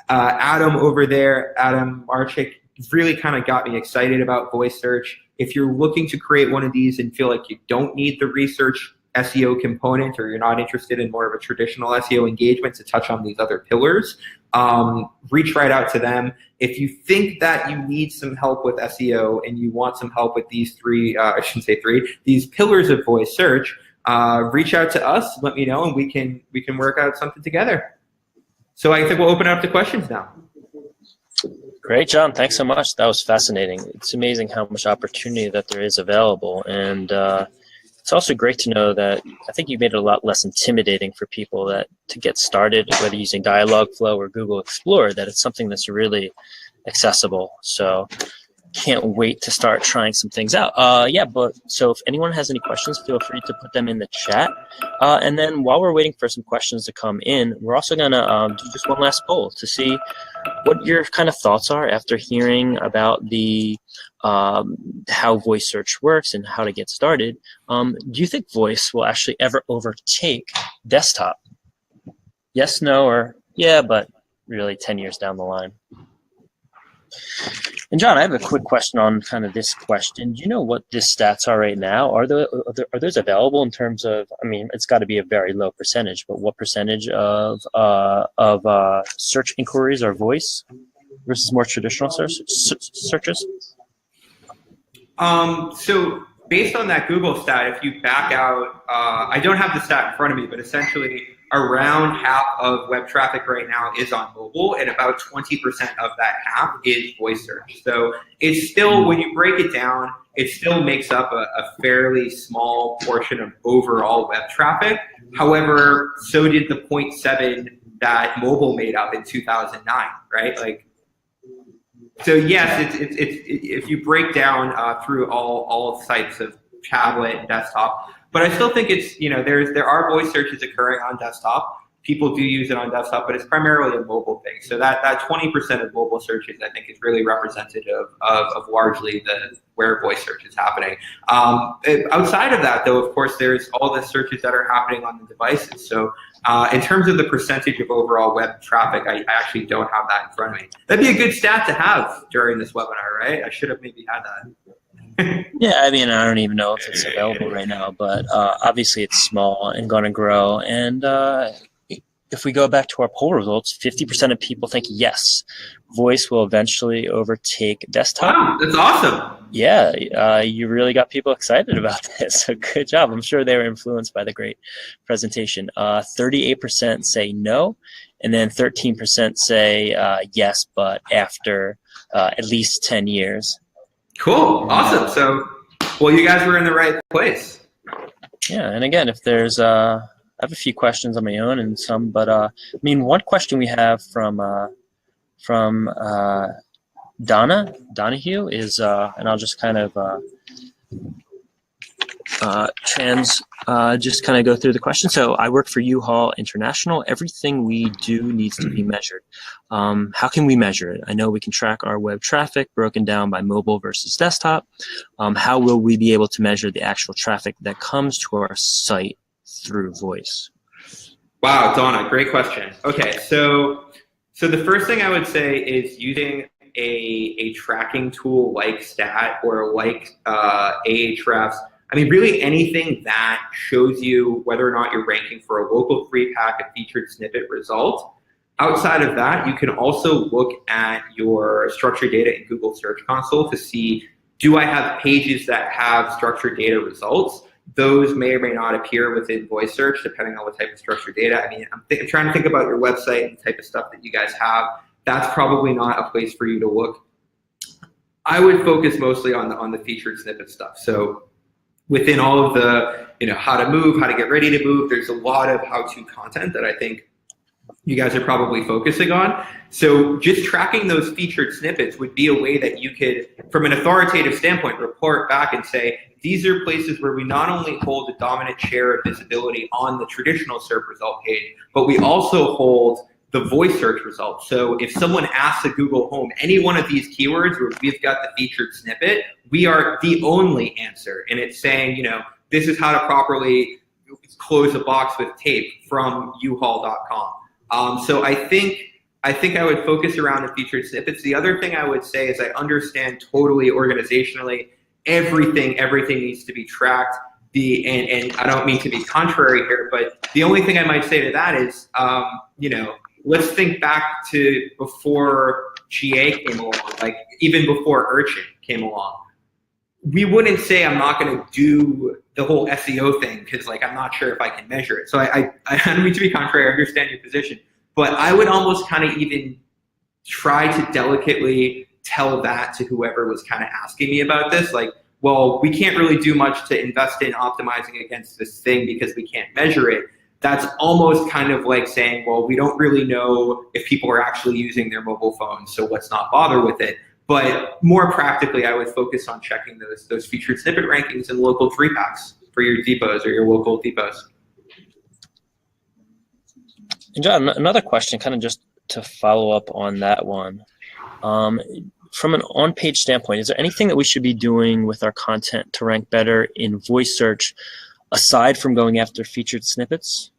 S1: Adam over there, Adam Marchik, really kind of got me excited about voice search. If you're looking to create one of these and feel like you don't need the research SEO component, or you're not interested in more of a traditional SEO engagement to touch on these other pillars, reach right out to them. If you think that you need some help with SEO and you want some help with these these pillars of voice search, reach out to us, let me know, and we can work out something together. So I think we'll open it up to questions now.
S2: Great, John. Thanks so much. That was fascinating. It's amazing how much opportunity that there is available. And it's also great to know that I think you made it a lot less intimidating for people that to get started, whether using Dialogflow or Google Explorer, that it's something that's really accessible. So can't wait to start trying some things out. So if anyone has any questions, feel free to put them in the chat. And then while we're waiting for some questions to come in, we're also going to do just one last poll to see what your kind of thoughts are after hearing about the how voice search works and how to get started. Do you think voice will actually ever overtake desktop? Yes, no, or yeah, but really 10 years down the line. And John, I have a quick question on kind of this question. Do you know what the stats are right now? Are those available in terms of, I mean, it's got to be a very low percentage, but what percentage of search inquiries are voice versus more traditional searches?
S1: So based on that Google stat, if you back out, I don't have the stat in front of me, but essentially around half of web traffic right now is on mobile, and about 20% of that half is voice search. So it's still, when you break it down, it still makes up a fairly small portion of overall web traffic. However, so did the 0.7 that mobile made up in 2009, right? Like, so yes, it's if you break down through all sites of tablet and desktop, but I still think it's, there are voice searches occurring on desktop. People do use it on desktop, but it's primarily a mobile thing. So that 20% of mobile searches, I think, is really representative of largely where voice search is happening. Outside of that, though, of course, there's all the searches that are happening on the devices. So in terms of the percentage of overall web traffic, I actually don't have that in front of me. That'd be a good stat to have during this webinar, right? I should have maybe had that.
S2: Yeah, I mean, I don't even know if it's available right now, but obviously it's small and going to grow. And if we go back to our poll results, 50% of people think yes, voice will eventually overtake desktop.
S1: Wow, that's awesome.
S2: Yeah, you really got people excited about this. So good job. I'm sure they were influenced by the great presentation. 38% say no, and then 13% say yes, but after at least 10 years.
S1: Cool, awesome. So, well, you guys were in the right place.
S2: Yeah, and again, if there's, I have a few questions on my own and some, but I mean, one question we have from Donahue is, and I'll just kind of just kind of go through the question. So I work for U-Haul International. Everything we do needs to be measured. How can we measure it? I know we can track our web traffic broken down by mobile versus desktop. How will we be able to measure the actual traffic that comes to our site through voice?
S1: Wow, Donna, great question. Okay, so the first thing I would say is using a tracking tool like Stat or like Ahrefs. I mean, really anything that shows you whether or not you're ranking for a local free pack, a featured snippet result. Outside of that, you can also look at your structured data in Google Search Console to see, do I have pages that have structured data results? Those may or may not appear within voice search, depending on what type of structured data. I mean, I'm trying to think about your website and the type of stuff that you guys have. That's probably not a place for you to look. I would focus mostly on the featured snippet stuff. So within all of the, how to move, how to get ready to move, there's a lot of how-to content that I think you guys are probably focusing on. So just tracking those featured snippets would be a way that you could, from an authoritative standpoint, report back and say, these are places where we not only hold a dominant share of visibility on the traditional SERP result page, but we also hold the voice search results. So if someone asks a Google Home any one of these keywords where we've got the featured snippet, we are the only answer. And it's saying, this is how to properly close a box with tape from uhaul.com. So I think I would focus around the featured snippets. The other thing I would say is I understand totally organizationally, everything needs to be tracked. And I don't mean to be contrary here, but the only thing I might say to that is, let's think back to before GA came along, like even before Urchin came along. We wouldn't say I'm not going to do the whole SEO thing because I'm not sure if I can measure it. So I don't mean to be contrary, I understand your position, but I would almost kind of even try to delicately tell that to whoever was kind of asking me about this, well, we can't really do much to invest in optimizing against this thing because we can't measure it. That's almost kind of like saying, well, we don't really know if people are actually using their mobile phones, so let's not bother with it. But more practically, I would focus on checking those featured snippet rankings and local free packs for your depots or your local depots.
S2: And John, another question, kind of just to follow up on that one. From an on-page standpoint, is there anything that we should be doing with our content to rank better in voice search aside from going after featured snippets?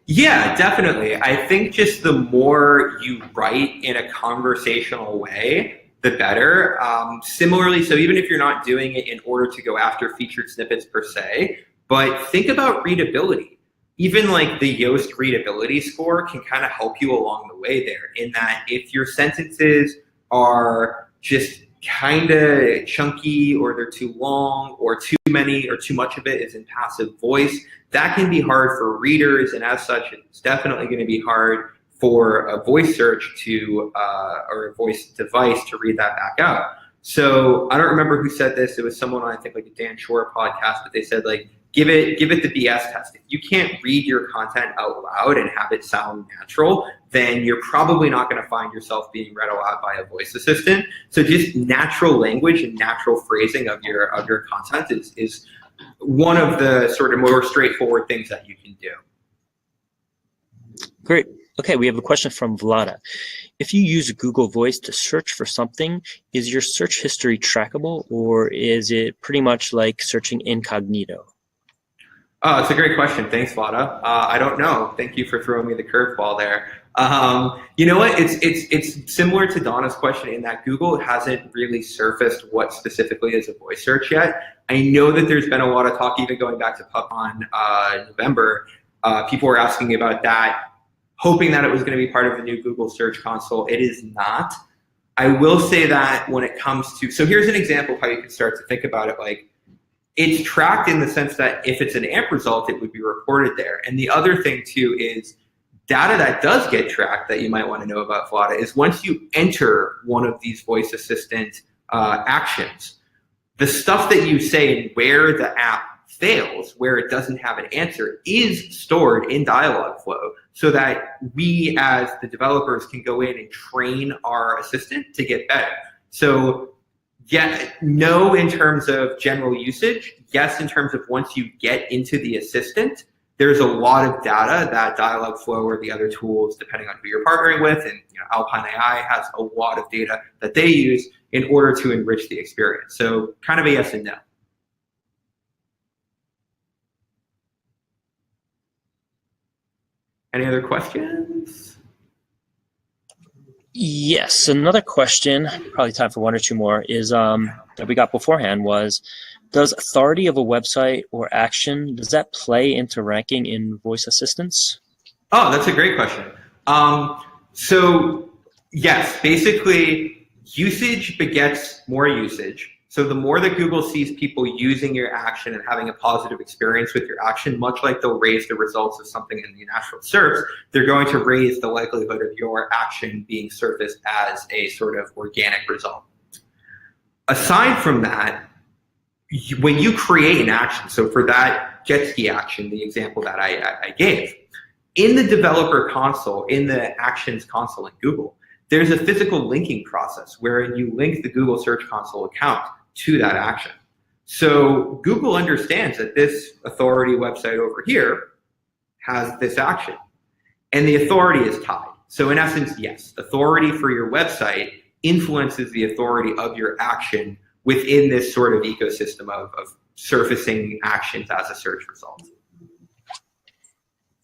S1: Yeah, definitely. I think just the more you write in a conversational way, the better. Similarly, so even if you're not doing it in order to go after featured snippets per se, but think about readability. Even the Yoast readability score can kind of help you along the way there, in that if your sentences are just kind of chunky, or they're too long, or too many, or too much of it is in passive voice, that can be hard for readers, and as such, it's definitely going to be hard for a voice search to, or a voice device to read that back out. So I don't remember who said this. It was someone on, I think, a Dan Shore podcast, but they said, give it the BS test. If you can't read your content out loud and have it sound natural, then you're probably not going to find yourself being read aloud by a voice assistant. So just natural language and natural phrasing of your content is one of the sort of more straightforward things that you can do.
S2: Great. Okay, we have a question from Vlada. If you use Google Voice to search for something, is your search history trackable, or is it pretty much like searching incognito?
S1: Oh, it's a great question. Thanks, Vlada. I don't know. Thank you for throwing me the curveball there. You know what? It's similar to Donna's question in that Google hasn't really surfaced what specifically is a voice search yet. I know that there's been a lot of talk, even going back to PubCon November. People were asking about that, hoping that it was going to be part of the new Google Search Console. It is not. I will say that when it comes to, so here's an example of how you can start to think about it. It's tracked in the sense that if it's an AMP result, it would be reported there. And the other thing too is data that does get tracked that you might want to know about, Vlada, is once you enter one of these voice assistant actions, the stuff that you say and where the app fails, where it doesn't have an answer, is stored in Dialogflow so that we as the developers can go in and train our assistant to get better. So Yeah, no in terms of general usage. Yes, in terms of once you get into the assistant, there's a lot of data that Dialogflow or the other tools, depending on who you're partnering with, and Alpine AI has a lot of data that they use in order to enrich the experience. So kind of a yes and no. Any other questions?
S2: Yes, another question, probably time for one or two more, is that we got beforehand was, does authority of a website or action, does that play into ranking in voice assistants?
S1: Oh, that's a great question. So yes, basically usage begets more usage. So the more that Google sees people using your action and having a positive experience with your action, much like they'll raise the results of something in the natural search, they're going to raise the likelihood of your action being surfaced as a sort of organic result. Aside from that, when you create an action, so for that Jetski action, the example that I gave, in the developer console, in the actions console in Google, there's a physical linking process wherein you link the Google Search Console account to that action. So Google understands that this authority website over here has this action, and the authority is tied. So in essence, yes, authority for your website influences the authority of your action within this sort of ecosystem of surfacing actions as a search result.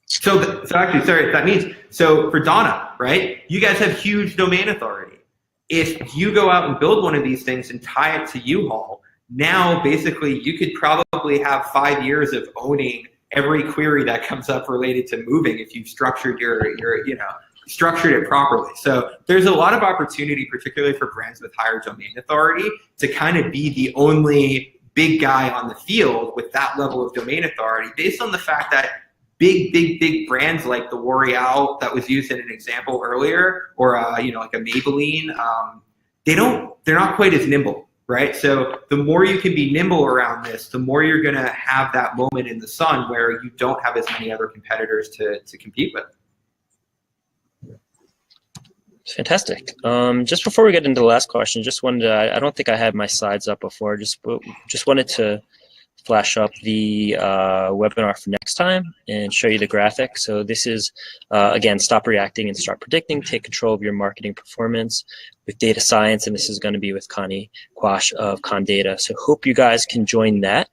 S1: So actually, sorry, that means, so for Donna, right, you guys have huge domain authority. If you go out and build one of these things and tie it to U-Haul, now basically you could probably have 5 years of owning every query that comes up related to moving if you've structured structured it properly. So there's a lot of opportunity, particularly for brands with higher domain authority, to kind of be the only big guy on the field with that level of domain authority, based on the fact that big brands like the L'Oreal that was used in an example earlier, or like a Maybelline, they're not quite as nimble, right? So the more you can be nimble around this, the more you're going to have that moment in the sun where you don't have as many other competitors to compete with.
S2: Fantastic. Just before we get into the last question, just wanted to, I don't think I had my slides up before, just wanted to flash up the webinar for next time and show you the graphic. So this is, again, stop reacting and start predicting, take control of your marketing performance with data science, and this is going to be with Connie Quash of Condata. So hope you guys can join that.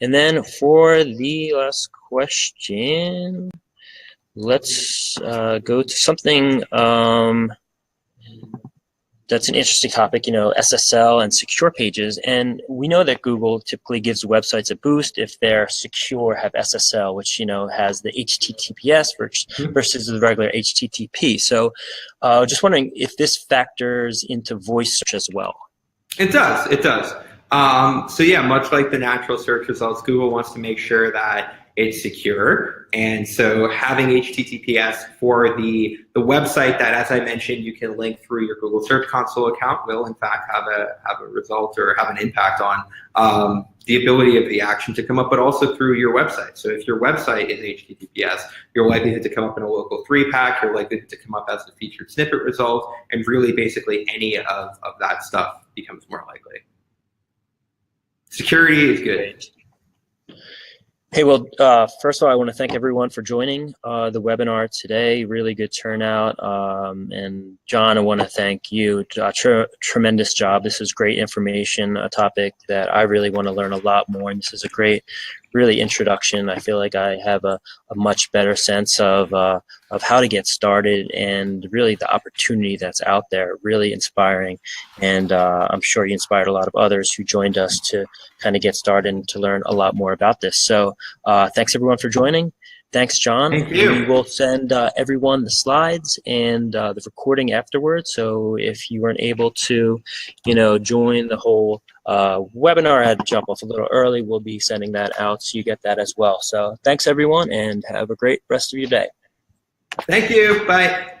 S2: And then for the last question, let's go to something that's an interesting topic, SSL and secure pages. And we know that Google typically gives websites a boost if they're secure, have SSL, which, has the HTTPS versus the regular HTTP. So just wondering if this factors into voice search as well.
S1: It does. So yeah, much like the natural search results, Google wants to make sure that it's secure. And so having HTTPS for the website that, as I mentioned, you can link through your Google Search Console account will in fact have a result or have an impact on the ability of the action to come up, but also through your website. So if your website is HTTPS, your likelihood to come up in a local 3-pack, your likelihood to come up as a featured snippet result, and really basically any of that stuff becomes more likely. Security is good.
S2: Hey, well, first of all, I want to thank everyone for joining the webinar today. Really good turnout. And John, I want to thank you. Tremendous job. This is great information, a topic that I really want to learn a lot more. And this is a great, really introduction. I feel like I have a much better sense of how to get started and really the opportunity that's out there. Really inspiring. And I'm sure you inspired a lot of others who joined us to kind of get started and to learn a lot more about this. So thanks everyone for joining. Thanks, John.
S1: Thank you.
S2: We will send everyone the slides and the recording afterwards. So if you weren't able to, join the whole webinar, I had to jump off a little early, we'll be sending that out so you get that as well. So thanks everyone and have a great rest of your day.
S1: Thank you. Bye.